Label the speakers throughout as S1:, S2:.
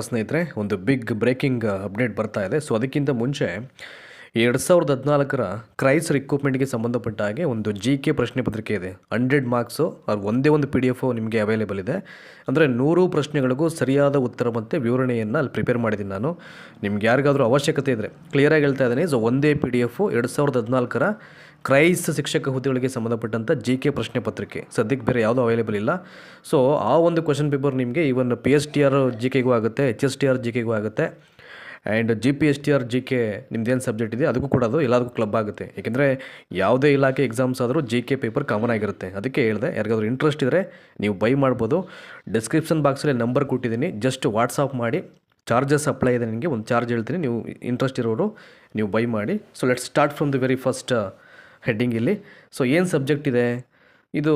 S1: ಸ್ನೇಹಿತರೆ, ಒಂದು big breaking update ಬರ್ತಾ ಇದೆ. ಸೊ ಅದಕ್ಕಿಂತ ಮುಂಚೆ 2014ರ ಕ್ರೈಸ್ ರಿಕ್ರೂಟ್ಮೆಂಟ್ಗೆ ಸಂಬಂಧಪಟ್ಟ ಹಾಗೆ ಒಂದು GK ಪ್ರಶ್ನೆ ಪತ್ರಿಕೆ ಇದೆ. 100 ಮಾರ್ಕ್ಸು, ಅದು ಒಂದೇ ಒಂದು PDF ನಿಮಗೆ ಅವೈಲೇಬಲ್ ಇದೆ. ಅಂದರೆ 100 ಪ್ರಶ್ನೆಗಳಿಗೂ ಸರಿಯಾದ ಉತ್ತರ ಮತ್ತು ವಿವರಣೆಯನ್ನು ಅಲ್ಲಿ ಪ್ರಿಪೇರ್ ಮಾಡಿದ್ದೀನಿ ನಾನು. ನಿಮ್ಗೆ ಯಾರಿಗಾದರೂ ಅವಶ್ಯಕತೆ ಇದ್ದರೆ ಕ್ಲಿಯರಾಗಿ ಹೇಳ್ತಾ ಇದ್ದೀನಿ. ಸೊ ಒಂದೇ PDF 2014ರ ಕ್ರೈಸ್ ಶಿಕ್ಷಕ ಹುದ್ದೆಗಳಿಗೆ ಸಂಬಂಧಪಟ್ಟಂಥ GK ಪ್ರಶ್ನೆ ಪತ್ರಿಕೆ ಸದ್ಯಕ್ಕೆ ಬೇರೆ ಯಾವುದೂ ಅವೈಲೇಬಲ್ ಇಲ್ಲ. ಸೊ ಆ ಒಂದು ಕ್ವಶನ್ ಪೇಪರ್ ನಿಮಗೆ ಇವನ್ PSTR GKಗೂ ಆಗುತ್ತೆ, HSTR GKಗೂ ಆಗುತ್ತೆ, ಆ್ಯಂಡ್ GPSTR GK ನಿಮ್ದೇನು ಸಬ್ಜೆಕ್ಟ್ ಇದೆ ಅದಕ್ಕೂ ಕೂಡ ಅದು ಎಲ್ಲದಕ್ಕೂ ಕ್ಲಬ್ ಆಗುತ್ತೆ. ಏಕೆಂದರೆ ಯಾವುದೇ ಇಲಾಖೆ ಎಕ್ಸಾಮ್ಸ್ ಆದರೂ GK ಪೇಪರ್ ಕಾಮನ್ ಆಗಿರುತ್ತೆ. ಅದಕ್ಕೆ ಹೇಳಿದೆ, ಯಾರಿಗಾದ್ರೂ ಇಂಟ್ರೆಸ್ಟ್ ಇದ್ದರೆ ನೀವು ಬೈ ಮಾಡ್ಬೋದು. ಡಿಸ್ಕ್ರಿಪ್ಷನ್ ಬಾಕ್ಸಲ್ಲಿ ನಂಬರ್ ಕೊಟ್ಟಿದ್ದೀನಿ, ಜಸ್ಟ್ ವಾಟ್ಸಾಪ್ ಮಾಡಿ. ಚಾರ್ಜಸ್ ಅಪ್ಲೈ ಇದೆ, ನಿಮಗೆ ಒಂದು ಚಾರ್ಜ್ ಹೇಳ್ತೀನಿ, ನೀವು ಇಂಟ್ರೆಸ್ಟ್ ಇರೋರು ನೀವು ಬೈ ಮಾಡಿ. So let's start from the very first heading ಇಲ್ಲಿ. ಸೊ ಏನು ಸಬ್ಜೆಕ್ಟ್ ಇದೆ ಇದು?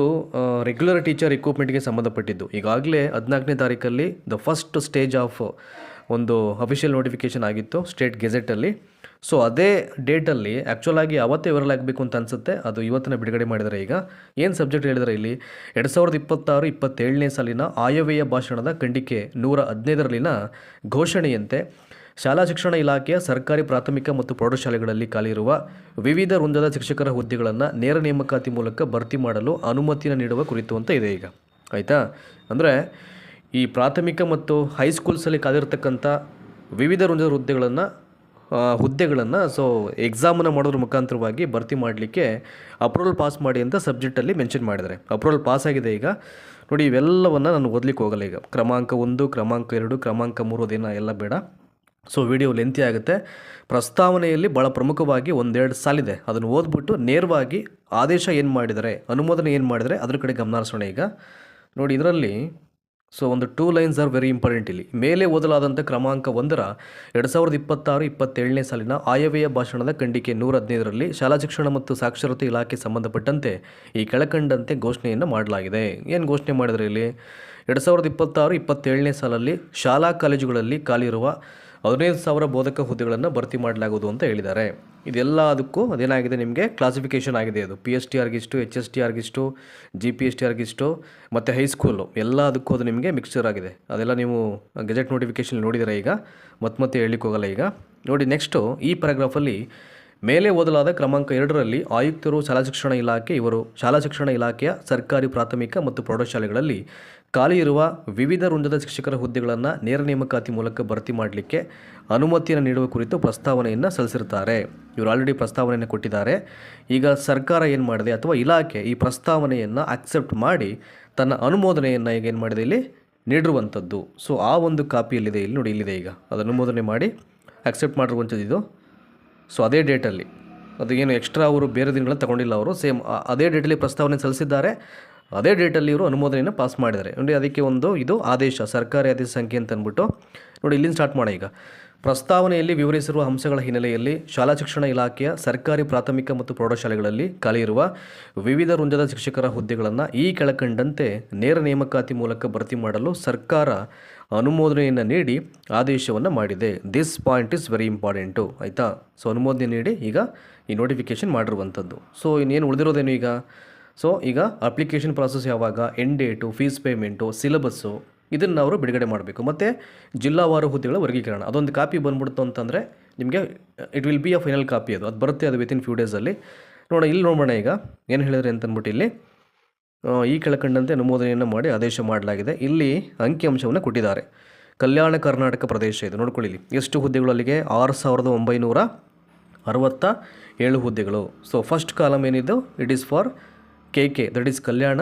S1: ರೆಗ್ಯುಲರ್ ಟೀಚರ್ ರಿಕ್ರೂಟ್ಮೆಂಟ್ಗೆ ಸಂಬಂಧಪಟ್ಟಿದ್ದು. ಈಗಾಗಲೇ 14ನೇ ತಾರೀಕಲ್ಲಿ ದ ಫಸ್ಟ್ ಸ್ಟೇಜ್ ಆಫ್ ಒಂದು ಅಫಿಷಿಯಲ್ ನೋಟಿಫಿಕೇಷನ್ ಆಗಿತ್ತು ಸ್ಟೇಟ್ ಗೆಜೆಟಲ್ಲಿ. ಸೊ ಅದೇ ಡೇಟಲ್ಲಿ ಆ್ಯಕ್ಚುಲಾಗಿ ಅವತ್ತೇ ವೈರಲ್ ಆಗಬೇಕು ಅಂತ ಅನಿಸುತ್ತೆ, ಅದು ಇವತ್ತಿನ ಬಿಡುಗಡೆ ಮಾಡಿದ್ದಾರೆ. ಈಗ ಏನು ಸಬ್ಜೆಕ್ಟ್ ಹೇಳಿದರೆ ಇಲ್ಲಿ 2026-27ನೇ ಸಾಲಿನ ಆಯವ್ಯಯ ಭಾಷಣದ ಖಂಡಿಕೆ 115ರಲ್ಲಿನ ಘೋಷಣೆಯಂತೆ ಶಾಲಾ ಶಿಕ್ಷಣ ಇಲಾಖೆಯ ಸರ್ಕಾರಿ ಪ್ರಾಥಮಿಕ ಮತ್ತು ಪ್ರೌಢಶಾಲೆಗಳಲ್ಲಿ ಖಾಲಿಯಿರುವ ವಿವಿಧ ವೃಂದದ ಶಿಕ್ಷಕರ ಹುದ್ದೆಗಳನ್ನು ನೇರ ನೇಮಕಾತಿ ಮೂಲಕ ಭರ್ತಿ ಮಾಡಲು ಅನುಮತಿಯನ್ನು ನೀಡುವ ಕುರಿತು ಅಂತ ಇದೆ ಈಗ. ಆಯಿತಾ? ಅಂದರೆ ಈ ಪ್ರಾಥಮಿಕ ಮತ್ತು ಹೈಸ್ಕೂಲ್ಸಲ್ಲಿ ಖಾಲಿರ್ತಕ್ಕಂಥ ವಿವಿಧ ವೃಂದದ ಹುದ್ದೆಗಳನ್ನು ಸೊ ಎಕ್ಸಾಮನ್ನು ಮಾಡೋದ್ರ ಮುಖಾಂತರವಾಗಿ ಭರ್ತಿ ಮಾಡಲಿಕ್ಕೆ ಅಪ್ರೂವಲ್ ಪಾಸ್ ಮಾಡಿ ಅಂತ ಸಬ್ಜೆಕ್ಟಲ್ಲಿ ಮೆನ್ಷನ್ ಮಾಡಿದ್ದಾರೆ. ಅಪ್ರೂವಲ್ ಪಾಸ್ ಆಗಿದೆ ಈಗ. ನೋಡಿ, ಇವೆಲ್ಲವನ್ನು ನಾನು ಓದಲಿಕ್ಕೆ ಹೋಗಲ್ಲ ಈಗ. ಕ್ರಮಾಂಕ 1, ಕ್ರಮಾಂಕ 2, ಕ್ರಮಾಂಕ 3 ಅದೇನ ಎಲ್ಲ ಬೇಡ. ಸೊ ವಿಡಿಯೋ ಲೆಂತಿ ಆಗುತ್ತೆ. ಪ್ರಸ್ತಾವನೆಯಲ್ಲಿ ಭಾಳ ಪ್ರಮುಖವಾಗಿ 1-2 ಸಾಲಿದೆ, ಅದನ್ನು ಓದ್ಬಿಟ್ಟು ನೇರವಾಗಿ ಆದೇಶ ಏನು ಮಾಡಿದರೆ, ಅನುಮೋದನೆ ಏನು ಮಾಡಿದರೆ ಅದ್ರ ಕಡೆ ಗಮನ ಹರಿಸೋಣ ಈಗ. ನೋಡಿ, ಇದರಲ್ಲಿ ಸೊ ಒಂದು 2 ಲೈನ್ಸ್ ಆರ್ ವೆರಿ ಇಂಪಾರ್ಟೆಂಟ್ ಇಲ್ಲಿ. ಮೇಲೆ ಓದಲಾದಂಥ ಕ್ರಮಾಂಕ 1ರ 2026-27ನೇ ಸಾಲಿನ ಆಯವ್ಯಯ ಭಾಷಣದ ಖಂಡಿಕೆ 115ರಲ್ಲಿ ಶಾಲಾ ಶಿಕ್ಷಣ ಮತ್ತು ಸಾಕ್ಷರತೆ ಇಲಾಖೆ ಸಂಬಂಧಪಟ್ಟಂತೆ ಈ ಕೆಳಕಂಡಂತೆ ಘೋಷಣೆಯನ್ನು ಮಾಡಲಾಗಿದೆ. ಏನು ಘೋಷಣೆ ಮಾಡಿದರೆ ಇಲ್ಲಿ? 2026-27ನೇ ಸಾಲಲ್ಲಿ ಶಾಲಾ ಕಾಲೇಜುಗಳಲ್ಲಿ ಖಾಲಿಯಿರುವ 15,000 ಬೋಧಕ ಹುದ್ದೆಗಳನ್ನು ಭರ್ತಿ ಮಾಡಲಾಗುವುದು ಅಂತ ಹೇಳಿದ್ದಾರೆ. ಇದೆಲ್ಲ ಅದಕ್ಕೂ ಅದೇನಾಗಿದೆ, ನಿಮಗೆ ಕ್ಲಾಸಿಫಿಕೇಷನ್ ಆಗಿದೆ. ಅದು PSTRಗಿಷ್ಟು, HSTRಗಿಷ್ಟು, GPSTRಗಿಷ್ಟು ಮತ್ತು ಹೈಸ್ಕೂಲು ಎಲ್ಲ ಅದಕ್ಕೂ ಅದು ನಿಮಗೆ ಮಿಕ್ಸ್ಚರ್ ಆಗಿದೆ. ಅದೆಲ್ಲ ನೀವು ಗೆಜೆಟ್ ನೋಟಿಫಿಕೇಷನ್ ನೋಡಿದರೆ ಈಗ ಮತ್ತೆ ಹೇಳಲಿಕ್ಕೆ ಹೋಗಲ್ಲ ಈಗ. ನೋಡಿ, ನೆಕ್ಸ್ಟು ಈ ಪ್ಯಾರಾಗ್ರಾಫಲ್ಲಿ ಮೇಲೆ ಓದಲಾದ ಕ್ರಮಾಂಕ 2ರಲ್ಲಿ ಆಯುಕ್ತರು ಶಾಲಾ ಶಿಕ್ಷಣ ಇಲಾಖೆಯ ಸರ್ಕಾರಿ ಪ್ರಾಥಮಿಕ ಮತ್ತು ಪ್ರೌಢಶಾಲೆಗಳಲ್ಲಿ ಖಾಲಿ ಇರುವ ವಿವಿಧ ವೃಂದದ ಶಿಕ್ಷಕರ ಹುದ್ದೆಗಳನ್ನು ನೇರ ನೇಮಕಾತಿ ಮೂಲಕ ಭರ್ತಿ ಮಾಡಲಿಕ್ಕೆ ಅನುಮತಿಯನ್ನು ನೀಡುವ ಕುರಿತು ಪ್ರಸ್ತಾವನೆಯನ್ನು ಸಲ್ಲಿಸಿರ್ತಾರೆ. ಇವರು ಆಲ್ರೆಡಿ ಪ್ರಸ್ತಾವನೆಯನ್ನು ಕೊಟ್ಟಿದ್ದಾರೆ. ಈಗ ಸರ್ಕಾರ ಏನು ಮಾಡಿದೆ ಅಥವಾ ಇಲಾಖೆ ಈ ಪ್ರಸ್ತಾವನೆಯನ್ನು ಅಕ್ಸೆಪ್ಟ್ ಮಾಡಿ ತನ್ನ ಅನುಮೋದನೆಯನ್ನು ಈಗ ಏನು ಮಾಡಿದೆ ಇಲ್ಲಿ ನೀಡಿರುವಂಥದ್ದು. ಸೊ ಆ ಒಂದು ಕಾಪಿಯಲ್ಲಿದೆ ಇಲ್ಲಿ ನೋಡಿ, ಇಲ್ಲಿದೆ ಈಗ. ಅದು ಅನುಮೋದನೆ ಮಾಡಿ ಅಕ್ಸೆಪ್ಟ್ ಮಾಡಿರುವಂಥದ್ದು ಇದು. ಸೊ ಅದೇ ಡೇಟಲ್ಲಿ, ಅದು ಏನು ಎಕ್ಸ್ಟ್ರಾ ಅವರು ಬೇರೆ ದಿನಗಳನ್ನು ತಗೊಂಡಿಲ್ಲ, ಅವರು ಸೇಮ್ ಅದೇ ಡೇಟಲ್ಲಿ ಪ್ರಸ್ತಾವನೆ ಸಲ್ಲಿಸಿದ್ದಾರೆ. ಅದೇ ಡೇಟಲ್ಲಿ ಇವರು ಅನುಮೋದನೆಯನ್ನು ಪಾಸ್ ಮಾಡಿದ್ದಾರೆ. ನೋಡಿ, ಅದಕ್ಕೆ ಒಂದು ಇದು ಆದೇಶ, ಸರ್ಕಾರಿ ಆದೇಶ ಸಂಖ್ಯೆ ಅಂತ ಅಂದ್ಬಿಟ್ಟು ನೋಡಿ ಇಲ್ಲಿಂದ ಸ್ಟಾರ್ಟ್ ಮಾಡಿ ಈಗ. ಪ್ರಸ್ತಾವನೆಯಲ್ಲಿ ವಿವರಿಸಿರುವ ಅಂಶಗಳ ಹಿನ್ನೆಲೆಯಲ್ಲಿ ಶಾಲಾ ಶಿಕ್ಷಣ ಇಲಾಖೆಯ ಸರ್ಕಾರಿ ಪ್ರಾಥಮಿಕ ಮತ್ತು ಪ್ರೌಢಶಾಲೆಗಳಲ್ಲಿ ಖಾಲಿಯಿರುವ ವಿವಿಧ ವೃಂದದ ಶಿಕ್ಷಕರ ಹುದ್ದೆಗಳನ್ನು ಈ ಕೆಳಕಂಡಂತೆ ನೇರ ನೇಮಕಾತಿ ಮೂಲಕ ಭರ್ತಿ ಮಾಡಲು ಸರ್ಕಾರ ಅನುಮೋದನೆಯನ್ನು ನೀಡಿ ಆದೇಶವನ್ನು ಮಾಡಿದೆ. This point is very important. ಆಯಿತಾ? ಸೊ ಅನುಮೋದನೆ ನೀಡಿ ಈಗ ಈ ನೋಟಿಫಿಕೇಷನ್ ಮಾಡಿರುವಂಥದ್ದು. ಸೊ ಇನ್ನೇನು ಉಳಿದಿರೋದೇನು ಈಗ? ಸೊ ಈಗ ಅಪ್ಲಿಕೇಶನ್ ಪ್ರಾಸೆಸ್ ಯಾವಾಗ, end date, fees payment, syllabus ಇದನ್ನು ಅವರು ಬಿಡುಗಡೆ ಮಾಡಬೇಕು. ಮತ್ತು ಜಿಲ್ಲಾವಾರು ಹುದ್ದೆಗಳ ವರ್ಗೀಕರಣ ಅದೊಂದು ಕಾಪಿ ಬಂದ್ಬಿಡ್ತು ಅಂತಂದರೆ ನಿಮಗೆ it will be a final copy. ಅದು ಬರುತ್ತೆ, ಅದು ವಿತಿನ್ ಫ್ಯೂ ಡೇಸಲ್ಲಿ. ಇಲ್ಲಿ ನೋಡೋಣ ಈಗ ಏನು ಹೇಳಿದ್ರೆ ಅಂತಂದ್ಬಿಟ್ಟು ಇಲ್ಲಿ ಈ ಕೆಳಕಂಡಂತೆ ಅನುಮೋದನೆಯನ್ನು ಮಾಡಿ ಆದೇಶ ಮಾಡಲಾಗಿದೆ. ಇಲ್ಲಿ ಅಂಕಿಅಂಶವನ್ನು ಕೊಟ್ಟಿದ್ದಾರೆ. ಕಲ್ಯಾಣ ಕರ್ನಾಟಕ ಪ್ರದೇಶ ಇದು ನೋಡ್ಕೊಳ್ಳಿ. ಇಲ್ಲಿ ಎಷ್ಟು ಹುದ್ದೆಗಳು? ಅಲ್ಲಿಗೆ 6,967 ಹುದ್ದೆಗಳು. ಸೊ ಫಸ್ಟ್ ಕಾಲಮ್ ಏನಿದ್ದು it is for KK, that is Kalyana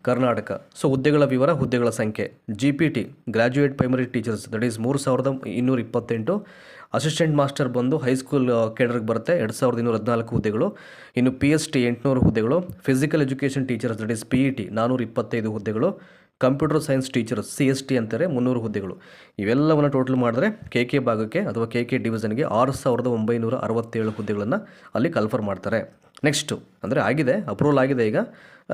S1: Karnataka. So ಹುದ್ದೆಗಳ ವಿವರ, ಹುದ್ದೆಗಳ ಸಂಖ್ಯೆ. GPT graduate primary teachers that is 3,228. Assistant master ಬಂದು ಹೈಸ್ಕೂಲ್ ಕೇಡರ್ಗೆ ಬರುತ್ತೆ 2,214 ಹುದ್ದೆಗಳು. ಇನ್ನು PST 800 ಹುದ್ದೆಗಳು. Physical education teachers that is PET 425 ಹುದ್ದೆಗಳು. ಕಂಪ್ಯೂಟರ್ ಸೈನ್ಸ್ ಟೀಚರ್ಸ್ CST ಅಂತಾರೆ 300 ಹುದ್ದೆಗಳು. ಇವೆಲ್ಲವನ್ನು ಟೋಟಲ್ ಮಾಡಿದ್ರೆ KK ಭಾಗಕ್ಕೆ ಅಥವಾ KK ಡಿವಿಷನ್ಗೆ 6,967 ಹುದ್ದೆಗಳನ್ನು ಅಲ್ಲಿ ಕನ್ಫರ್ಮ್ ಮಾಡ್ತಾರೆ. ನೆಕ್ಸ್ಟು ಅಂದರೆ ಆಗಿದೆ, ಅಪ್ರೂವಲ್ ಆಗಿದೆ. ಈಗ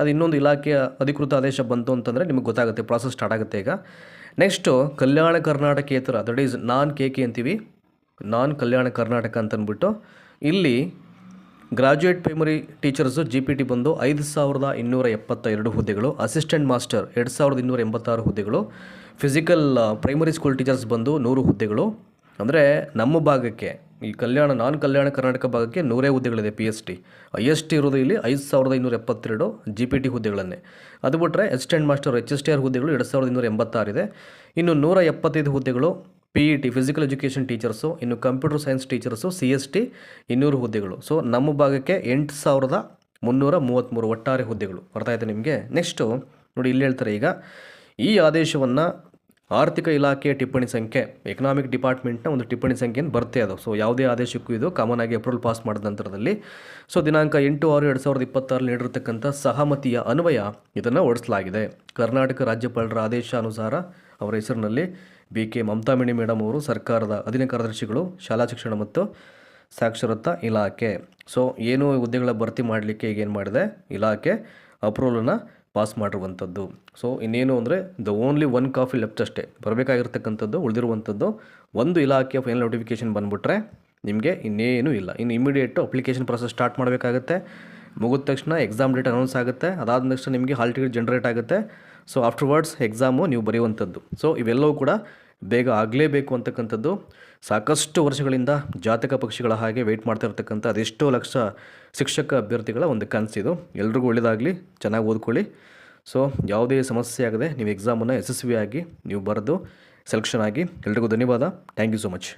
S1: ಅದು ಇನ್ನೊಂದು ಇಲಾಖೆಯ ಅಧಿಕೃತ ಆದೇಶ ಬಂತು ಅಂತಂದರೆ ನಿಮಗೆ ಗೊತ್ತಾಗುತ್ತೆ, ಪ್ರಾಸೆಸ್ ಸ್ಟಾರ್ಟ್ ಆಗುತ್ತೆ ಈಗ. ನೆಕ್ಸ್ಟು ಕಲ್ಯಾಣ ಕರ್ನಾಟಕೇತರ ದಟ್ ಈಸ್ ನಾನ್ KK ಅಂತೀವಿ, ನಾನ್ ಕಲ್ಯಾಣ ಕರ್ನಾಟಕ ಅಂತಂದ್ಬಿಟ್ಟು ಇಲ್ಲಿ ಗ್ರಾಜ್ಯುಯೇಟ್ ಪ್ರೈಮರಿ ಟೀಚರ್ಸು GPT ಬಂದು 5,272 ಹುದ್ದೆಗಳು. ಅಸಿಸ್ಟೆಂಟ್ ಮಾಸ್ಟರ್ 2,286 ಹುದ್ದೆಗಳು. ಫಿಸಿಕಲ್ ಪ್ರೈಮರಿ ಸ್ಕೂಲ್ ಟೀಚರ್ಸ್ ಬಂದು 100 ಹುದ್ದೆಗಳು. ಅಂದರೆ ನಮ್ಮ ಭಾಗಕ್ಕೆ ಈ ನಾನ್ ಕಲ್ಯಾಣ ಕರ್ನಾಟಕ ಭಾಗಕ್ಕೆ 100 ಹುದ್ದೆಗಳಿದೆ PST. ಹೈಯೆಸ್ಟ್ ಇರೋದು ಇಲ್ಲಿ 5572 GPT ಹುದ್ದೆಗಳನ್ನೇ. ಅದು ಬಿಟ್ಟರೆ ಅಸಿಸ್ಟೆಂಟ್ ಮಾಸ್ಟರ್ HSTR ಹುದ್ದೆಗಳು 2286 ಇದೆ. ಇನ್ನು 175 ಹುದ್ದೆಗಳು PET ಫಿಸಿಕಲ್ ಎಜುಕೇಷನ್ ಟೀಚರ್ಸು, ಇನ್ನು ಕಂಪ್ಯೂಟರ್ ಸೈನ್ಸ್ ಟೀಚರ್ಸು CST 200 ಹುದ್ದೆಗಳು. ಸೊ ನಮ್ಮ ಭಾಗಕ್ಕೆ 8333 ಒಟ್ಟಾರೆ ಹುದ್ದೆಗಳು. ಅರ್ಥ ಆಯಿತು ನಿಮಗೆ? ನೆಕ್ಸ್ಟು ನೋಡಿ, ಇಲ್ಲಿ ಹೇಳ್ತಾರೆ ಈಗ ಈ ಆದೇಶವನ್ನು ಆರ್ಥಿಕ ಇಲಾಖೆಯ ಟಿಪ್ಪಣಿ ಸಂಖ್ಯೆ, ಎಕನಾಮಿಕ್ ಡಿಪಾರ್ಟ್ಮೆಂಟ್ನ ಒಂದು ಟಿಪ್ಪಣಿ ಸಂಖ್ಯೆಯನ್ನು ಬರ್ತೇ ಅದು. ಸೊ ಯಾವುದೇ ಆದೇಶಕ್ಕೂ ಇದು ಕಾಮನ್ ಆಗಿ ಅಪ್ರೂವಲ್ ಪಾಸ್ ಮಾಡಿದ ನಂತರದಲ್ಲಿ ದಿನಾಂಕ 8/6/2026 ನೀಡಿರತಕ್ಕಂಥ ಸಹಮತಿಯ ಅನ್ವಯ ಇದನ್ನು ಹೊರಡಿಸಲಾಗಿದೆ. ಕರ್ನಾಟಕ ರಾಜ್ಯಪಾಲರ ಆದೇಶ ಅನುಸಾರ ಅವರ ಹೆಸರಿನಲ್ಲಿ BK ಮಮತಾಮಣಿ ಮೇಡಮ್ ಅವರು ಸರ್ಕಾರದ ಅಧೀನ ಕಾರ್ಯದರ್ಶಿಗಳು, ಶಾಲಾ ಶಿಕ್ಷಣ ಮತ್ತು ಸಾಕ್ಷರತಾ ಇಲಾಖೆ. ಸೊ ಏನು ಹುದ್ದೆಗಳ ಭರ್ತಿ ಮಾಡಲಿಕ್ಕೆ ಈಗ ಏನು ಮಾಡಿದೆ ಇಲಾಖೆ ಅಪ್ರೂವಲನ್ನು ಪಾಸ್ ಮಾಡಿರುವಂಥದ್ದು. ಸೊ ಇನ್ನೇನು ಅಂದರೆ ಓನ್ಲಿ 1 ಕಾಪಿ ಲೆಫ್ಟ್ ಅಷ್ಟೇ ಬರಬೇಕಾಗಿರ್ತಕ್ಕಂಥದ್ದು. ಉಳಿದಿರುವಂಥದ್ದು ಒಂದು ಇಲಾಖೆಯ ಫೈನಲ್ ನೋಟಿಫಿಕೇಷನ್ ಬಂದುಬಿಟ್ರೆ ನಿಮಗೆ ಇನ್ನೇನು ಇಲ್ಲ. ಇನ್ನು ಇಮಿಡಿಯೇಟು ಅಪ್ಲಿಕೇಶನ್ ಪ್ರೊಸೆಸ್ ಸ್ಟಾರ್ಟ್ ಮಾಡಬೇಕಾಗುತ್ತೆ. ಮುಗಿದ ತಕ್ಷಣ ಎಕ್ಸಾಮ್ ಡೇಟ್ ಅನೌನ್ಸ್ ಆಗುತ್ತೆ. ಅದಾದ ತಕ್ಷಣ ನಿಮಗೆ ಹಾಲ್ ಟಿಕೆಟ್ ಜನ್ರೇಟ್ ಆಗುತ್ತೆ. ಸೊ ಆಫ್ಟರ್ವರ್ಡ್ಸ್ ಎಕ್ಸಾಮು ನೀವು ಬರೆಯುವಂಥದ್ದು. ಸೊ ಇವೆಲ್ಲವೂ ಕೂಡ ಬೇಗ ಆಗಲೇಬೇಕು ಅಂತಕ್ಕಂಥದ್ದು ಸಾಕಷ್ಟು ವರ್ಷಗಳಿಂದ ಜಾತಕ ಪಕ್ಷಿಗಳ ಹಾಗೆ ವೆಯ್ಟ್ ಮಾಡ್ತಾ ಇರ್ತಕ್ಕಂಥ ಅದೆಷ್ಟೋ ಲಕ್ಷ ಶಿಕ್ಷಕ ಅಭ್ಯರ್ಥಿಗಳ ಒಂದು ಕನಸಿದು. ಎಲ್ರಿಗೂ ಒಳ್ಳೆಯದಾಗಲಿ, ಚೆನ್ನಾಗಿ ಓದ್ಕೊಳ್ಳಿ. ಸೊ ಯಾವುದೇ ಸಮಸ್ಯೆ ಆಗದೆ ನೀವು ಎಕ್ಸಾಮನ್ನು ಯಶಸ್ವಿಯಾಗಿ ನೀವು ಬರೆದು ಸೆಲೆಕ್ಷನ್ ಆಗಿ. ಎಲ್ರಿಗೂ ಧನ್ಯವಾದ. Thank you so much.